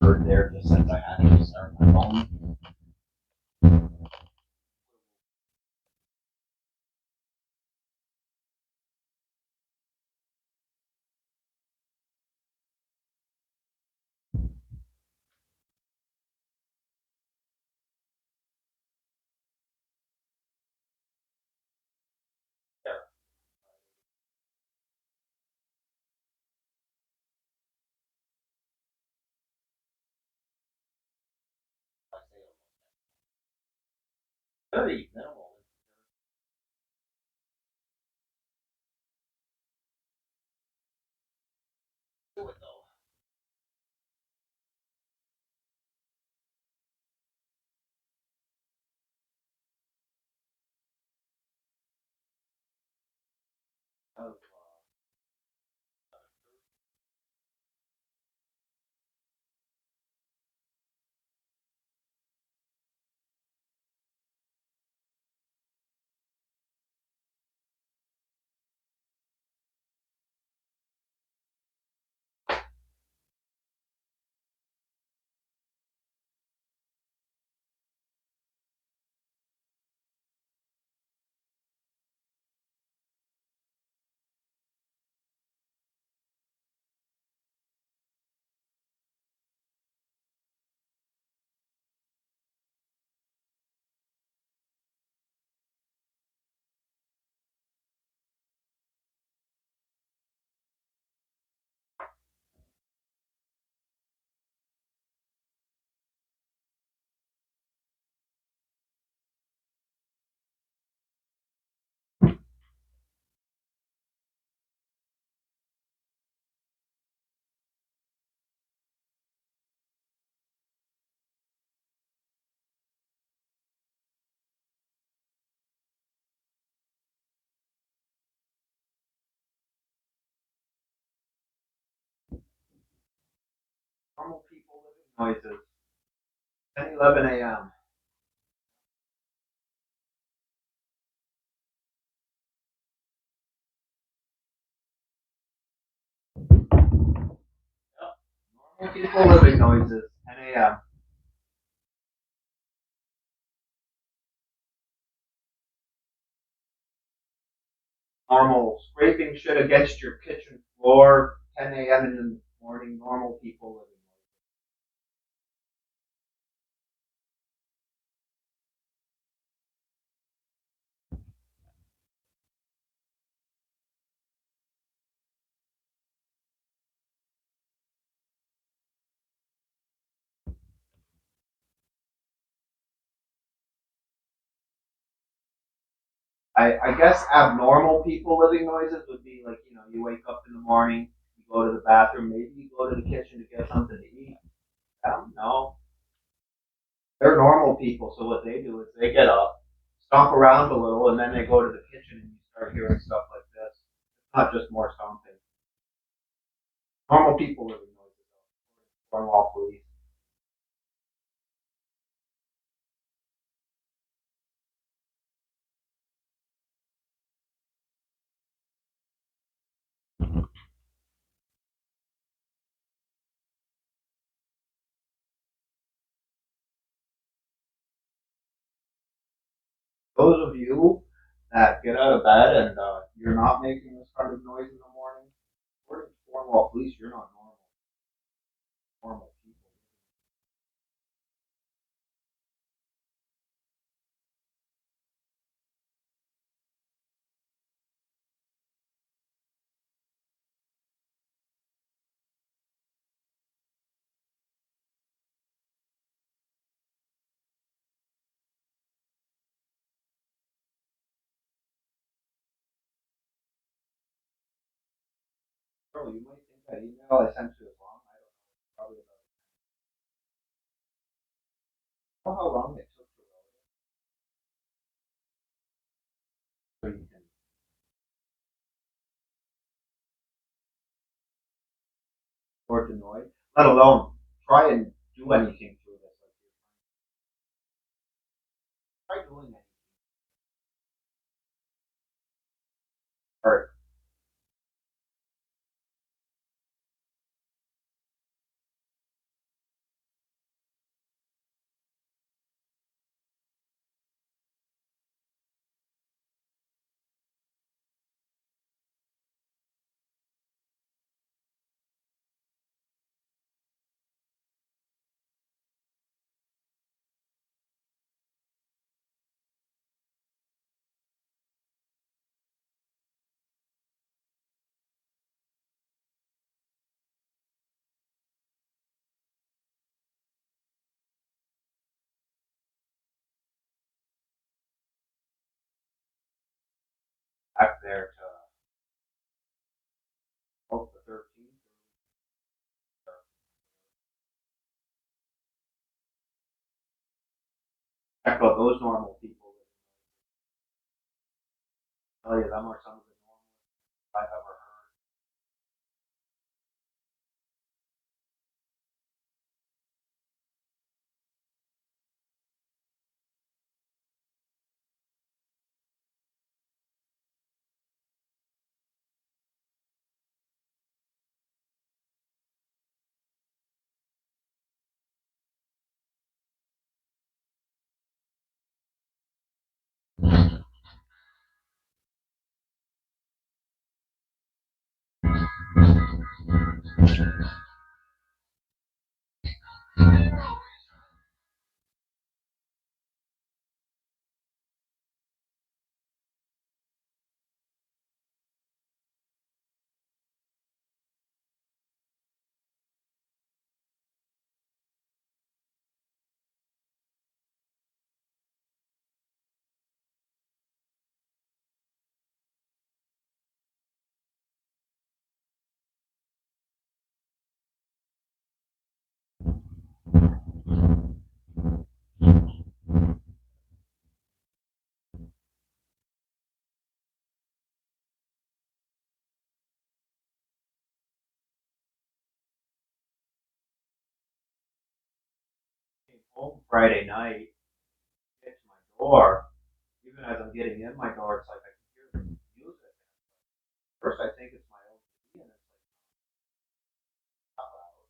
Heard there just since I had to start my phone. Very minimal. Do it though. Of, normal people living noises. 10:11 a.m. Normal people living noises. 10 a.m. Normal scraping shit against your kitchen floor. 10 a.m. in the morning. Normal people living I guess abnormal people living noises would be like, you wake up in the morning, you go to the bathroom, maybe you go to the kitchen to get something to eat. I don't know. They're normal people, so what they do is they get up, stomp around a little, and then they go to the kitchen and you start hearing stuff like this. It's not just more stomping. Normal people living noises, Cornwall police. Those of you that get out of bed and you're not making this kind of noise in the morning, according to Cornwall police, you're not normal. Normal people. Bro, you might think that email I sent you is long. I don't know. Probably about. I don't know how long it took to load it. So you can or denoy, let alone try and do anything through this. Like, try doing anything. Or back there to both the 13th. Check out those normal people. I tell you, them are some of the normal I've ever heard. Came home Friday night, hit my door. Even as I'm getting in my door, it's like I can hear the music. First, I think it's my OCD, and it's like not loud.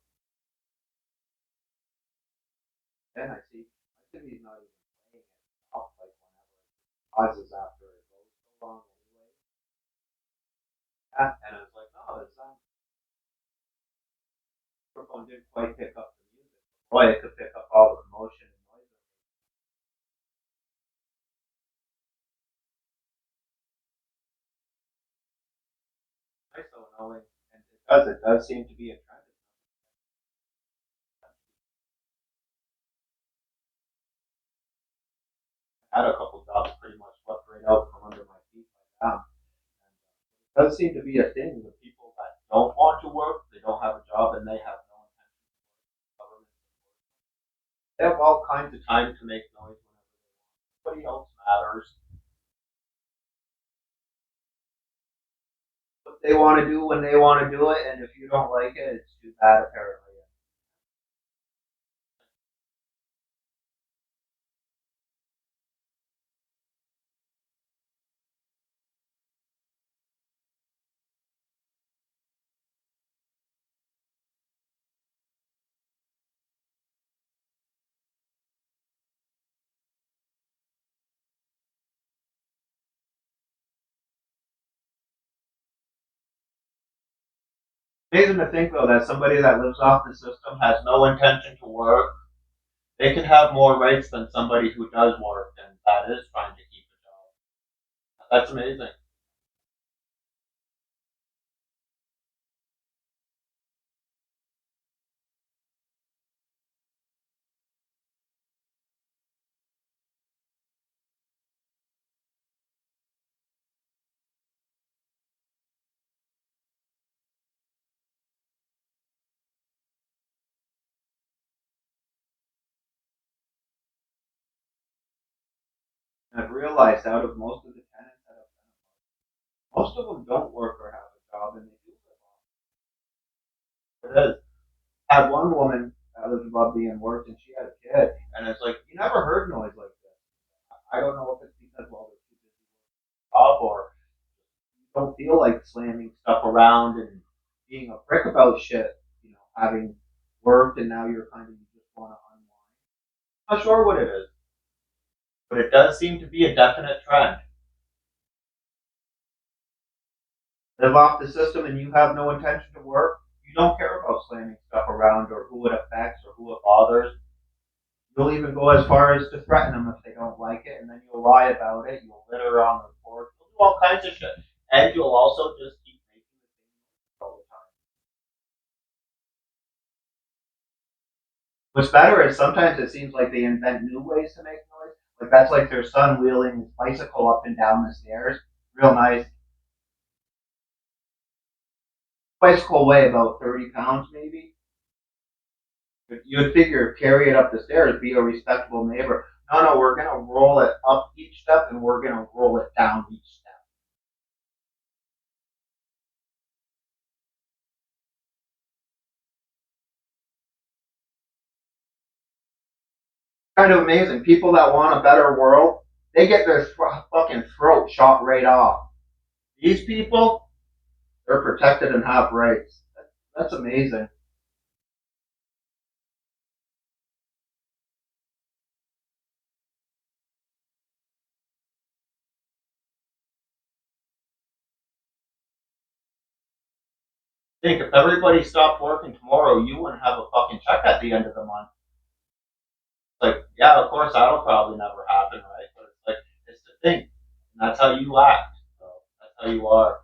Then I see my TV's not even playing it off like whenever it pauses after it goes so long anyway. And I was like, oh, it's microphone didn't quite pick up the music. Boy, it could pick up all the commotion and noise. Nice though knowing, and it does seem to be a trend. I had a couple jobs pretty much swept right out from under my feet like that. It does seem to be a thing. The people that don't want to work, they don't have a job, and they have no intention of government. They have all kinds of time to make noise whenever they want. Nobody else matters. What they want to do when they want to do it, and if you don't like it, it's too bad apparently. Amazing to think though that somebody that lives off the system has no intention to work. They can have more rights than somebody who does work and that is trying to keep a job. That's amazing. I've realized out of most of the tenants that I've done, most of them don't work or have a job, and they do live off. It is. I had one woman that lived above me and worked, and she had a kid, and it's like you never heard noise like this. I don't know if it's because well they're too busy up or you don't feel like slamming stuff around and being a prick about shit. You know, having worked and now you're kind of you just want to unwind. Not sure what it is, but it does seem to be a definite trend. Live off the system and you have no intention to work, you don't care about slamming stuff around or who it affects or who it bothers. You'll even go as far as to threaten them if they don't like it, and then you'll lie about it. You'll litter on the porch. You'll do all kinds of shit, and you'll also just keep making the same all the time. What's better is sometimes it seems like they invent new ways to make noise. Like that's like their son wheeling his bicycle up and down the stairs. Real nice. Bicycle weigh about 30 pounds maybe. You'd figure carry it up the stairs, be a respectable neighbor. No, no, we're gonna roll it up each step and we're gonna roll it down each step. Kind of amazing. People that want a better world, they get their fucking throat shot right off. These people, they're protected and have rights. That's amazing. Think if everybody stopped working tomorrow, you wouldn't have a fucking check at the end of the month. Like, yeah, of course that'll probably never happen, right? But it's like it's the thing, and that's how you act. So that's how you are.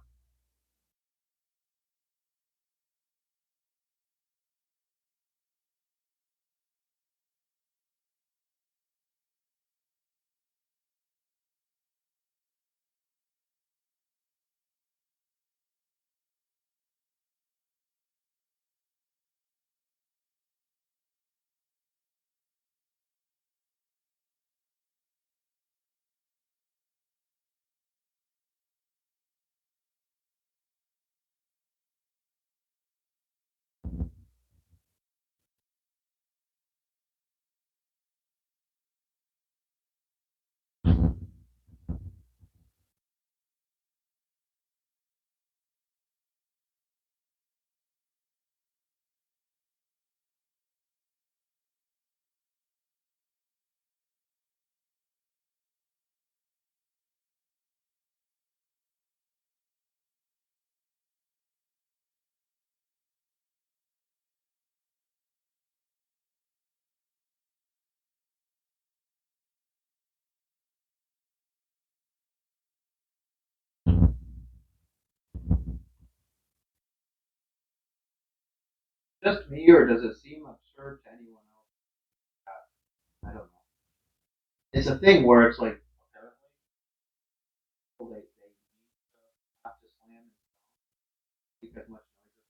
Just me, or does it seem absurd to anyone else? I don't know. It's a thing where it's like apparently people they have to slam because much noise.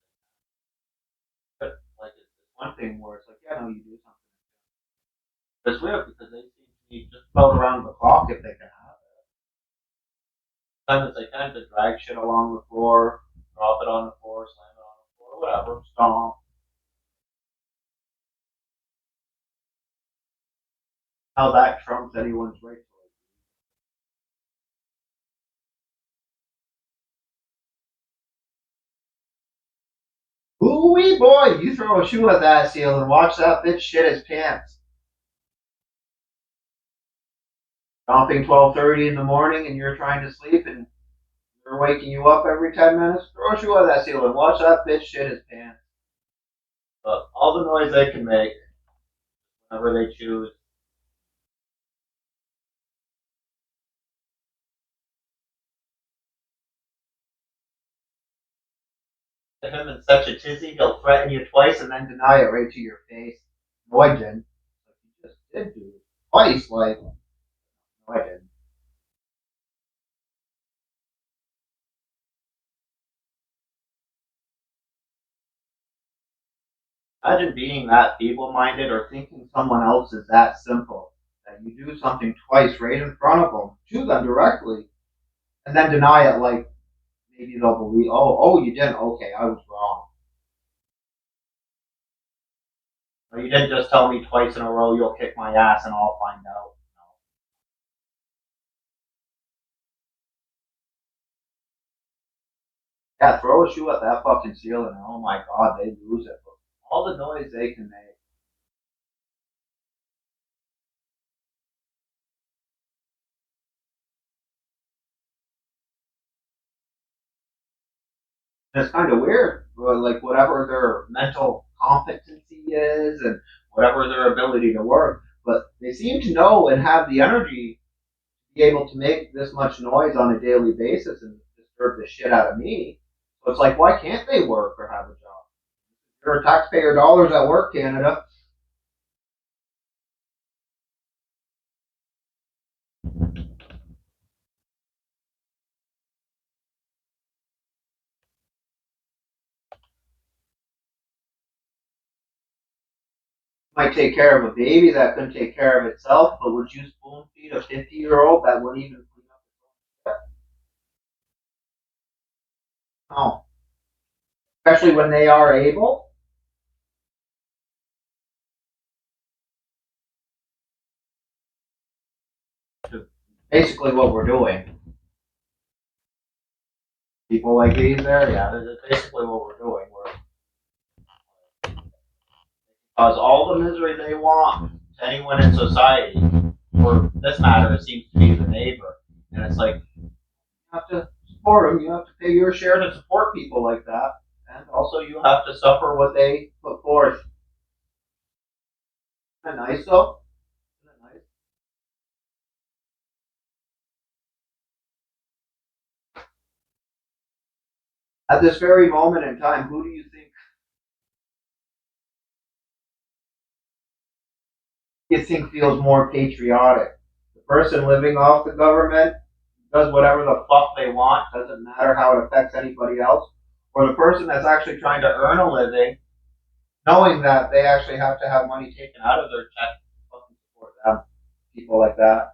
But like it's one thing where it's like, yeah, no, you do something. It's weird because they seem to be just about around the clock if they can have it. Sometimes they tend to drag shit along the floor, drop it on the floor, slam it on the floor, whatever, stomp. How that trumps anyone's right to it. Ooh wee boy, you throw a shoe at that seal and watch that bitch shit his pants. Stomping 12:30 in the morning and you're trying to sleep and they're waking you up every 10 minutes. Throw a shoe at that seal and watch that bitch shit his pants. But all the noise they can make whenever they choose. To him in such a tizzy, he'll threaten you twice and then deny it right to your face. No, I didn't. Like, you just did do it twice. Like, no, I didn't. Imagine being that feeble minded or thinking someone else is that simple that that you do something twice right in front of them, to them directly, and then deny it like maybe they'll believe, oh, you didn't. Okay, I was wrong. Or you didn't just tell me twice in a row you'll kick my ass and I'll find out. Yeah, throw a shoe at that fucking ceiling and oh my god, they lose it. But all the noise they can make. And it's kind of weird. Like whatever their mental competency is and whatever their ability to work, but they seem to know and have the energy to be able to make this much noise on a daily basis and disturb the shit out of me. So it's like, why can't they work or have a job? There are taxpayer dollars at work, Canada. Might take care of a baby that couldn't take care of itself, but would you spoon feed a 50-year-old that wouldn't even clean up? No, especially when they are able. Basically, what we're doing. People like these there, yeah, that's basically what we're doing. We're cause all the misery they want to anyone in society. For this matter, it seems to be the neighbor, and it's like you have to support them. You have to pay your share to support people like that, and also you have to suffer what they put forth. Isn't that nice though? Isn't that nice? At this very moment in time, who do you think feels more patriotic? The person living off the government does whatever the fuck they want, doesn't matter how it affects anybody else, or the person that's actually trying to earn a living, knowing that they actually have to have money taken out of their check to fucking support them, people like that.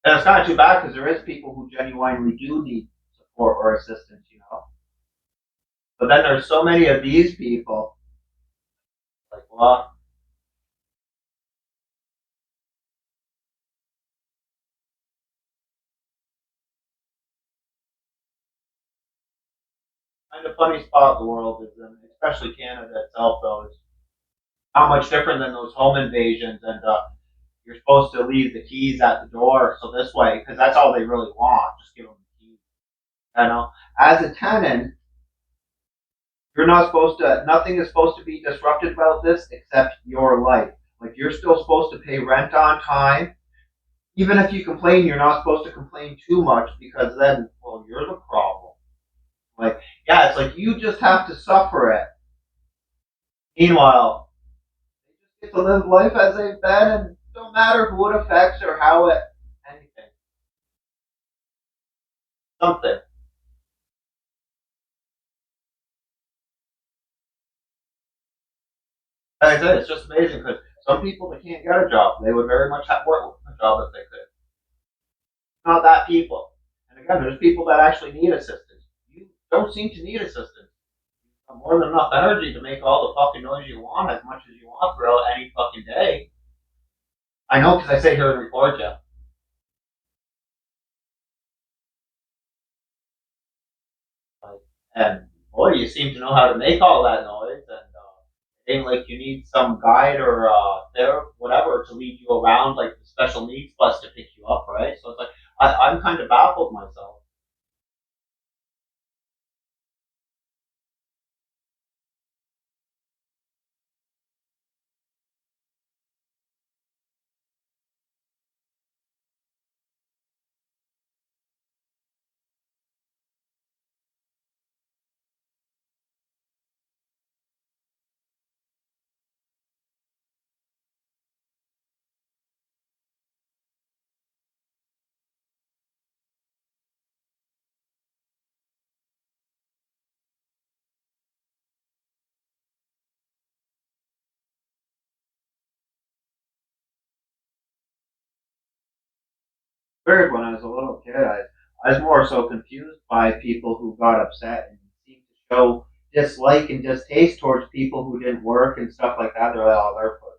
And it's kind of too bad because there is people who genuinely do need support or assistance, you know. But then there's so many of these people, like, well, kind of funny spot the world is in, especially Canada itself, though. It's not much different than those home invasions, and you're supposed to leave the keys at the door, so this way, because that's all they really want, just give them the keys. You know, as a tenant, you're not supposed to. Nothing is supposed to be disrupted about this except your life. Like you're still supposed to pay rent on time. Even if you complain, you're not supposed to complain too much because then, well, you're the problem. Like, yeah, it's like you just have to suffer it. Meanwhile, they just get to live life as they've been, and it don't matter who it affects or how it anything. Something. Like I said, it's just amazing because some people they can't get a job. They would very much have work a job if they could. Not that people. And again, there's people that actually need assistance. You don't seem to need assistance. You have more than enough energy to make all the fucking noise you want as much as you want throughout any fucking day. I know because I sit here and record you. Like, and boy, you seem to know how to make all that noise. And it ain't like you need some guide or there, whatever, to lead you around like the special needs bus to pick you up, right? So it's like I'm kind of baffled myself. weird when I was a little kid. I was more so confused by people who got upset and seemed to show dislike and distaste towards people who didn't work and stuff like that. They're like, oh,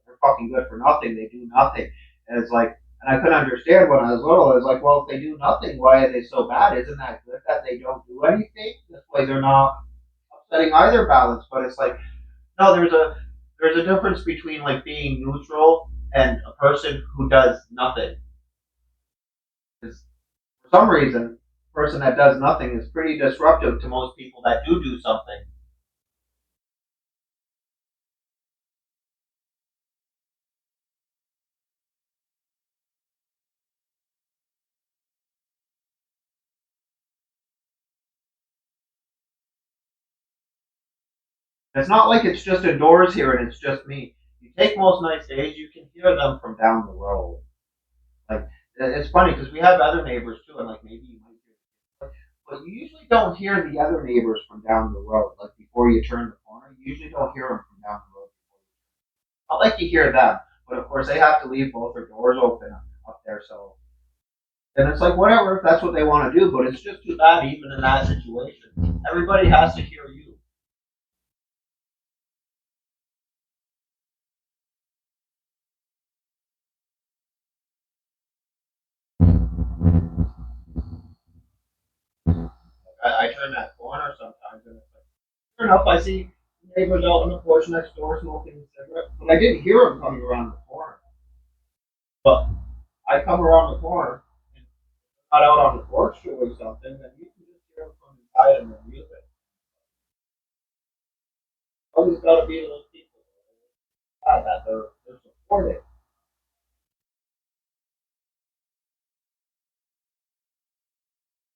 they're fucking good for nothing. They do nothing. And it's like, and I couldn't understand when I was little. It was like, well, if they do nothing, why are they so bad? Isn't that good that they don't do anything? This way, they're not upsetting either balance. But it's like, no, there's a difference between like being neutral and a person who does nothing. Because for some reason, a person that does nothing is pretty disruptive to most people that do something. It's not like it's just indoors here and it's just me. You take most nice days, you can hear them from down the road. Like it's funny because we have other neighbors too, and like maybe you might hear, but you usually don't hear the other neighbors from down the road. Like before you turn the corner, you usually don't hear them from down the road. I like to hear them, but of course they have to leave both their doors open up there. So and it's like whatever if that's what they want to do, but it's just too bad even in that situation. Everybody has to hear you. I turn that corner sometimes, and it's like, sure enough, I see neighbors out on the porch next door smoking a cigarette, but I didn't hear them coming around the corner. But I come around the corner and not out on the porch doing something, then you can just hear them from inside and the music. Always got to be those people that they're supportive.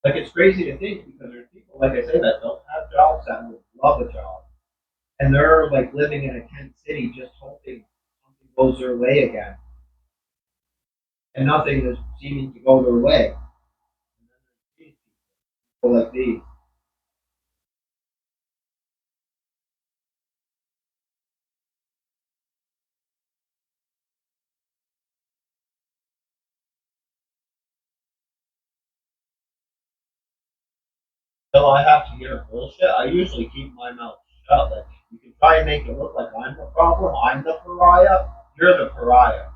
Like it's crazy to think because there's people like I say that don't have jobs that would love a job, and they're like living in a tent city just hoping something goes their way again, and nothing is seeming to go their way. And then there's people like these. So I have to hear bullshit. I usually keep my mouth shut. Like you can try and make it look like I'm the problem. I'm the pariah. You're the pariah.